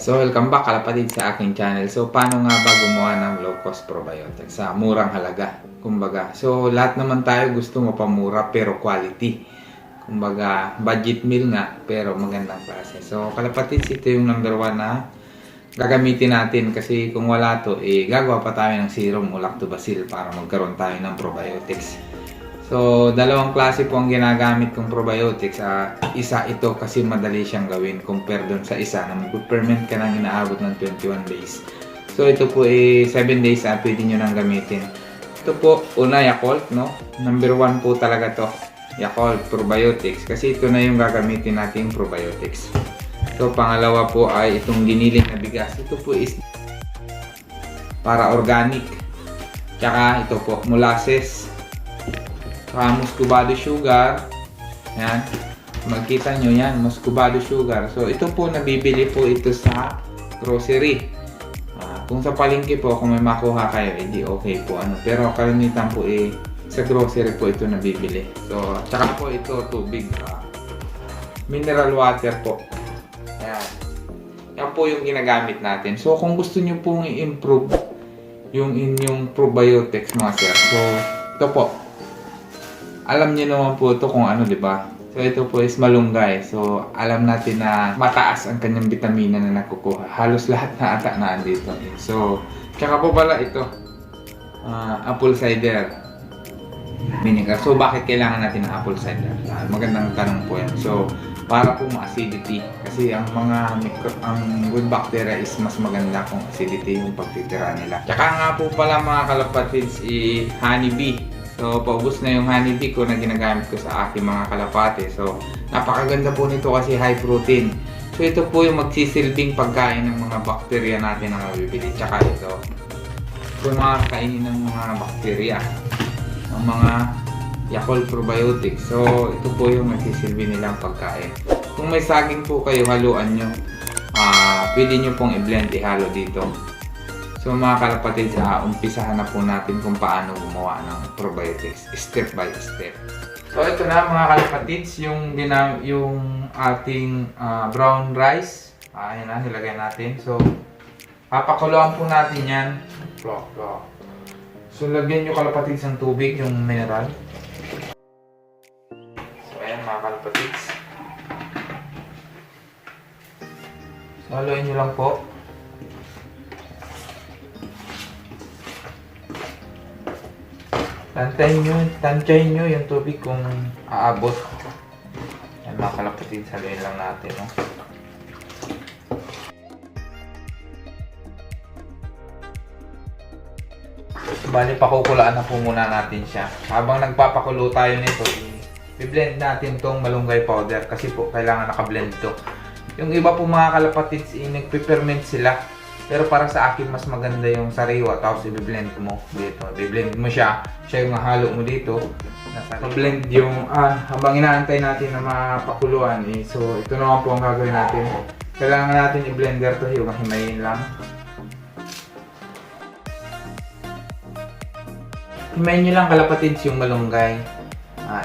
So, welcome back kalapatid sa aking channel. So, paano nga ba gumawa ng low-cost probiotics sa murang halaga? Kumbaga, so lahat naman tayo gusto mapamura pero quality. Kumbaga, budget meal nga pero magandang klase. So, kalapatid, ito yung number 1 na gagamitin natin kasi kung wala to, gagawa pa tayo ng serum o lactobacil para magkaroon tayo ng probiotics. So, dalawang klase po ang ginagamit kong probiotics. Isa ito kasi madali siyang gawin compare dun sa isa na mag-ferment ka nang inaabot ng 21 days. So, ito po 7 days pwede nyo nang gamitin. Ito po, una Yakult, no? Number 1 po talaga to, Yakult Probiotics. Kasi ito na yung gagamitin nating probiotics. So, pangalawa po ay itong giniling na bigas. Ito po is para organic. Tsaka ito po, molasses. Muscovado sugar. Yan. Magkita nyo yan, muscovado sugar. So, ito po, nabibili po ito sa grocery. Kung sa palengke po, kung may makuha kayo, edi okay po. Pero kalimitan po sa grocery po ito nabibili. So, tsaka po ito, tubig. Mineral water po. Yan. Yan po yung ginagamit natin. So, kung gusto nyo pong i-improve yung inyong probiotics, mga sir. So, ito po. Alam niyo naman po ito kung ano, di ba? So, ito po is malunggay. So, alam natin na mataas ang kanyang vitamina na nakukuha. Halos lahat na ata na andito. So, tsaka po pala ito, apple cider vinegar. So, bakit kailangan natin ng apple cider? Magandang tanong po yan. So, para po ma-acidity. Kasi ang good bacteria is mas maganda kung acidity yung pagtitira nila. Tsaka nga po pala mga kalapatids, honeybee. So, paubos na yung honeybee ko na ginagamit ko sa aking mga kalapate. So, napakaganda po nito kasi high protein. So, ito po yung magsisilbing pagkain ng mga bakterya natin na mabibili. Tsaka ito, yung mga kainin ng mga bakterya, ng mga Yakult Probiotics. So, ito po yung magsisilbi nilang pagkain. Kung may saging po kayo, haluan nyo. Pwede nyo pong i-blend, ihalo dito. So mga kalapatid, umpisahan na po natin kung paano gumawa ng probiotics step by step. So ito na mga kalapatids, yung ating brown rice. Ayan na, nilagay natin. So papakuluan po natin yan. So lagyan nyo kalapatids ng tubig, yung mineral. So ayan mga kalapatids. So haluin nyo lang po. Tantayin nyo yung tubig kung aabot. Yan mga kalapatid, saluhin lang natin. No? Bali, pakukulaan na po muna natin siya. Habang nagpapakulo tayo nito, i-blend natin tong malunggay powder kasi po kailangan naka-blend to. Yung iba po mga kalapatids, nagpiperment sila. Pero para sa akin, mas maganda yung sariwa. Tapos i-blend mo dito. I-blend mo siya. Siya yung mahalo mo dito. I-blend yung habang inaantay natin na mapakuluan. So, ito naman po ang gagawin natin. Kailangan natin i-blender to. Yung himayin lang. Himayin nyo lang kalapatids yung malunggay.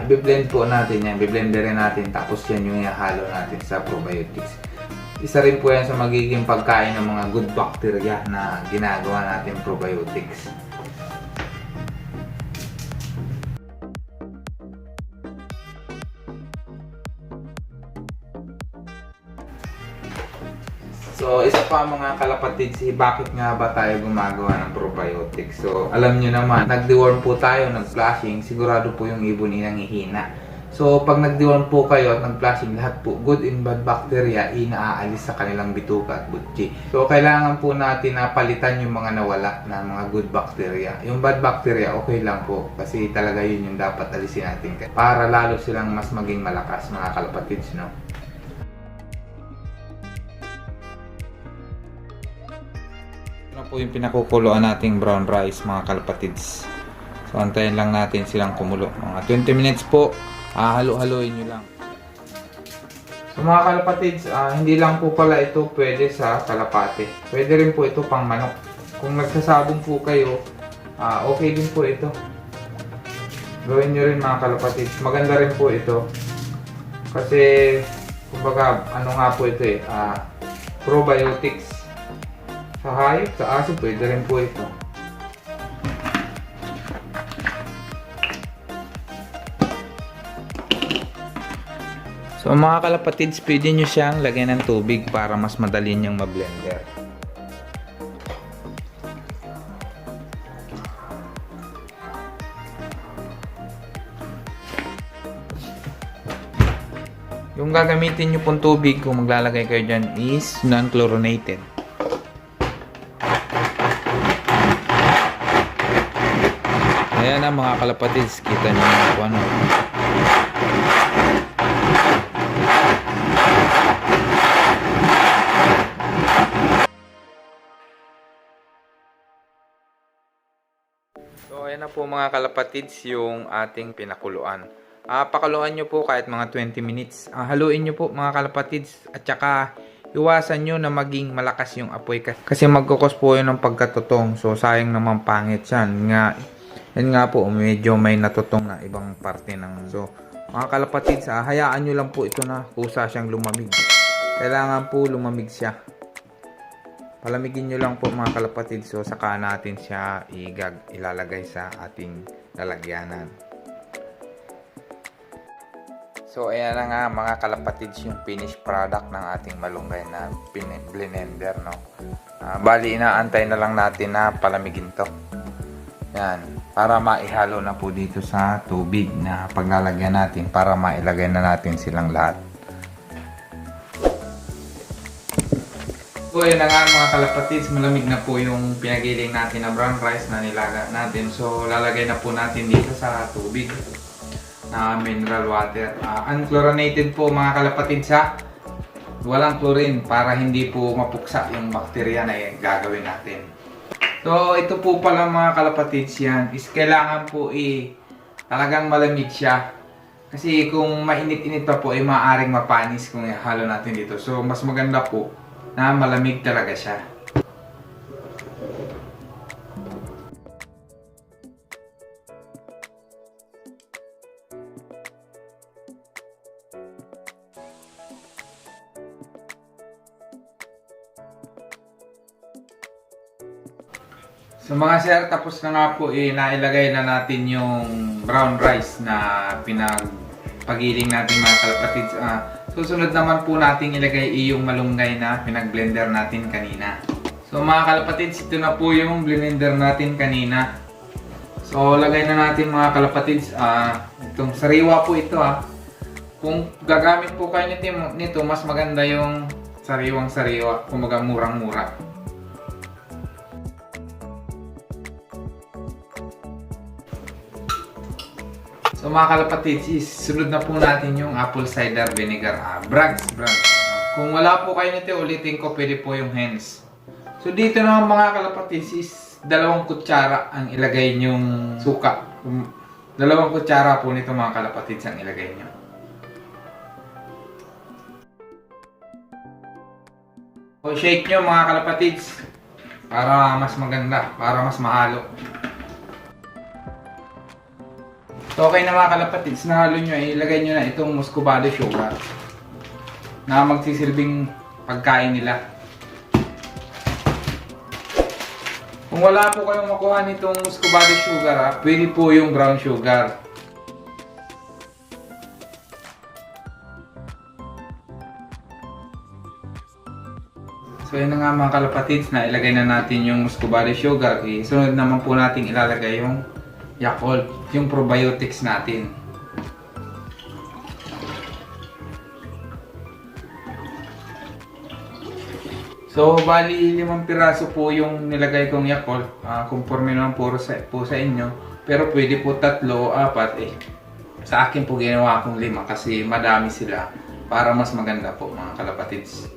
I-blend po natin yan. I-blenderin natin. Tapos yan yung ihalo natin sa probiotics. Isa rin po yan sa magiging pagkain ng mga good bacteria na ginagawa natin probiotics. So, isa pa mga kalapatids, bakit nga ba tayo gumagawa ng probiotics? So, alam nyo naman, nag-deworm po tayo, nag-flushing, sigurado po yung ibon inangihina. So, pag nag-deworm po kayo at nag-flushing, lahat po, good and bad bacteria, inaalis sa kanilang bituka at butchi. So, kailangan po natin na palitan yung mga nawala na mga good bacteria. Yung bad bacteria, okay lang po. Kasi talaga yun yung dapat alisin natin. Para lalo silang mas maging malakas, mga kalapatids, no? Ito po yung pinakukuluan nating brown rice, mga kalapatids. So, antayin lang natin silang kumulo. Mga 20 minutes po. Halo-haloin nyo lang. So mga kalapatids, hindi lang po pala ito pwede sa kalapate. Pwede rin po ito pang manok. Kung nagsasabong po kayo, okay din po ito. Gawin nyo rin mga kalapatids. Maganda rin po ito. Kasi, kumbaga, ano nga po ito probiotics. Sa hayop, sa aso, pwede rin po ito. So mga kalapatids, pwede nyo siyang lagyan ng tubig para mas madali niyang ma-blender. Yung gagamitin nyo pong tubig kung maglalagay kayo dyan is non-chlorinated. Ayan na mga kalapatids, kita nyo kung ano. So ayan na po mga kalapatids yung ating pinakuluan. Pakuluan nyo po kahit mga 20 minutes. Haluin nyo po mga kalapatids at saka iwasan nyo na maging malakas yung apoy kasi magkukos po yun ng pagkatutong. So sayang naman pangit yan. Yan nga po medyo may natutong na ibang parte ng. So mga kalapatids, hayaan nyo lang po ito na kusa siyang lumamig. Kailangan po lumamig siya. Palamigin nyo lang po mga kalapatid. So saka natin siya ilalagay sa ating lalagyanan. So ayan na nga mga kalapatids yung finished product ng ating malunggay na blender, no. Bali inaantay na lang natin na palamigin to. Yan, para maihalo na po dito sa tubig na paglalagyan natin para mailagay na natin silang lahat. So yun na nga mga kalapatids, malamig na po yung pinagiling natin na brown rice na nilaga natin. So lalagay na po natin dito sa tubig na mineral water. Unchlorinated po mga kalapatids ha. Walang chlorine para hindi po mapuksa yung bakterya na yung gagawin natin. So ito po pala mga kalapatids, yan is kailangan po talagang malamig siya. Kasi kung mainit-init pa po maaaring mapanis kung ihalo natin dito. So mas maganda po na malamig talaga siya. So mga sir, tapos na nga po nailagay na natin yung brown rice na pinagpagiling natin mga kalapatids. Susunod naman po natin ilagay yung malunggay na pinag-blender natin kanina. So mga kalapatids, ito na po yung blender natin kanina. So lagay na natin mga kalapatids, itong sariwa po ito Kung gagamit po kayo nito, mas maganda yung sariwang sariwa, kumaga murang-mura. So mga kalapatids, sunod na po natin yung apple cider vinegar, Bragg's brand. Kung wala po kayo nito, ulitin ko, pwede po yung hens. So dito naman mga kalapatids is 2 kutsara ang ilagay nyong suka. 2 kutsara po nito mga kalapatids ang ilagay nyo. So shake nyo mga kalapatids para mas maganda, para mas mahalo. So okay na mga kalapatids, nahalo nyo, ilagay nyo na itong muscovado sugar na magsisilbing pagkain nila. Kung wala po kayong makuha nitong muscovado sugar, pwede po yung brown sugar. So yun na nga mga kalapatids, na ilagay na natin yung muscovado sugar. Sunod naman po natin ilalagay yung Yakult, yung probiotics natin. So bali 5 piraso po yung nilagay kong Yakult, conforme naman po sa inyo. Pero pwede po 3 o 4 Sa akin po ginawa kong 5 kasi madami sila para mas maganda po mga kalapatids.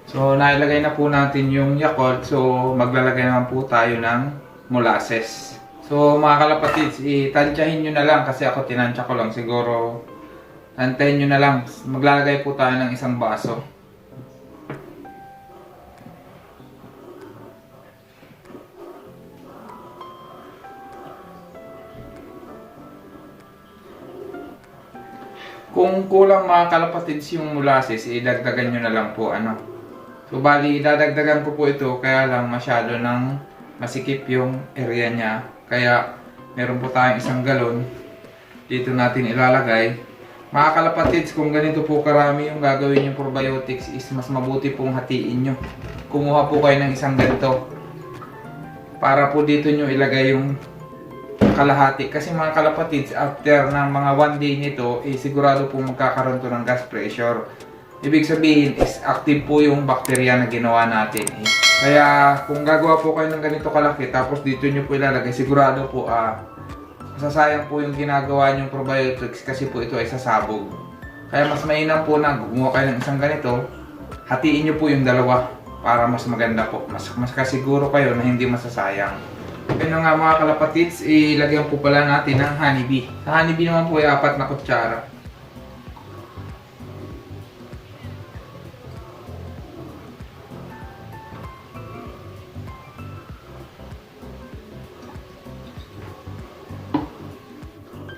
So nailagay na po natin yung Yakult, so maglalagay naman po tayo ng molasses. So mga kalapatids, itansyahin nyo na lang kasi ako tinansya ko lang. Siguro antayin nyo na lang. Maglalagay po tayo ng 1 baso. Kung kulang mga kalapatids yung molasses, idagdagan nyo na lang po So bali, idadagdagan ko po ito kaya lang masyado ng masikip yung area niya. Kaya meron po tayong 1 galon. Dito natin ilalagay. Mga kalapatids, kung ganito po karami yung gagawin yung probiotics is mas mabuti pong hatiin nyo. Kumuha po kayo ng 1 ganito. Para po dito nyo ilagay yung kalahati. Kasi mga kalapatids, after ng mga 1 day nito, sigurado po magkakaroon to ng gas pressure. Ibig sabihin is active po yung bacteria na ginawa natin. Kaya kung gagawa po kayo ng ganito kalaki, tapos dito nyo po ilalagay, sigurado po masasayang po yung ginagawa nyong probiotics kasi po ito ay sasabog. Kaya mas mainam po na gumawa kayo ng 1 ganito, hatiin nyo po yung 2 para mas maganda po. Mas kasiguro kayo na hindi masasayang. Ayun nga mga kalapatids, ilagyan po pala natin ng honeybee. Sa honeybee naman po ay 4 na kutsara.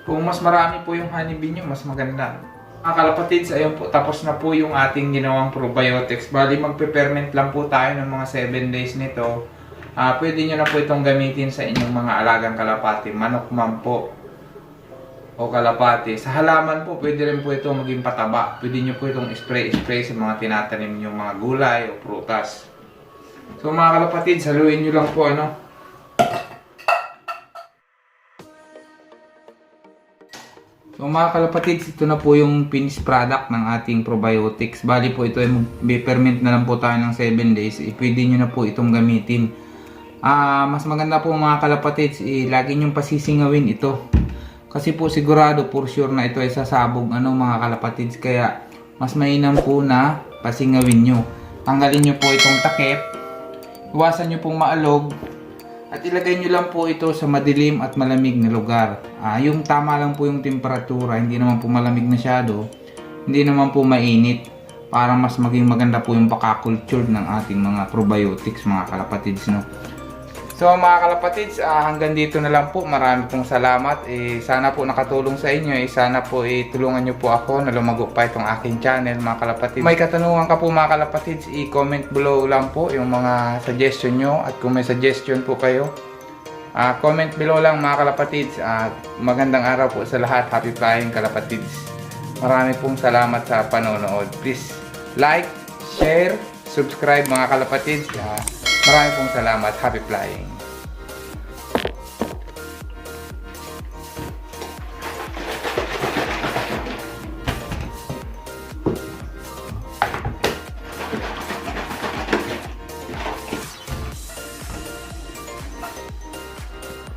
Kung mas marami po yung honeybee nyo, mas maganda. Mga kalapatids, ayun po, tapos na po yung ating ginawang probiotics. Bali, magpe-ferment lang po tayo ng mga 7 days nito. Pwede nyo na po itong gamitin sa inyong mga alagang kalapati. Manok man po o kalapati. Sa halaman po, pwede rin po ito maging pataba. Pwede nyo po itong spray sa mga tinatanim yung mga gulay o prutas. So mga kalapatids, haluin nyo lang po So mga kalapatids, ito na po yung finished product ng ating probiotics. Bali po ito ay mag-ferment na lang po tayo ng 7 days. Pwede nyo na po itong gamitin. Mas maganda po mga kalapatids, lagi nyong pasisingawin ito. Kasi po sigurado for sure na ito ay sasabog mga kalapatids. Kaya mas mainam po na pasingawin nyo. Tanggalin nyo po itong takip. Iwasan nyo pong maalog. At ilagay nyo lang po ito sa madilim at malamig na lugar. Yung tama lang po yung temperatura, hindi naman po malamig masyado, hindi naman po mainit, para mas maging maganda po yung baka-culture ng ating mga probiotics mga kalapatids. So mga kalapatids, hanggang dito na lang po. Marami pong salamat. Sana po nakatulong sa inyo. Sana po tulungan nyo po ako na lumago pa itong aking channel mga kalapatids. May katanungan ka po mga kalapatids, i-comment below lang po yung mga suggestion nyo. At kung may suggestion po kayo, comment below lang mga kalapatids. Magandang araw po sa lahat. Happy flying kalapatids. Marami pong salamat sa panonood. Please like, share, subscribe mga kalapatids. Maraming pong salamat. Happy flying!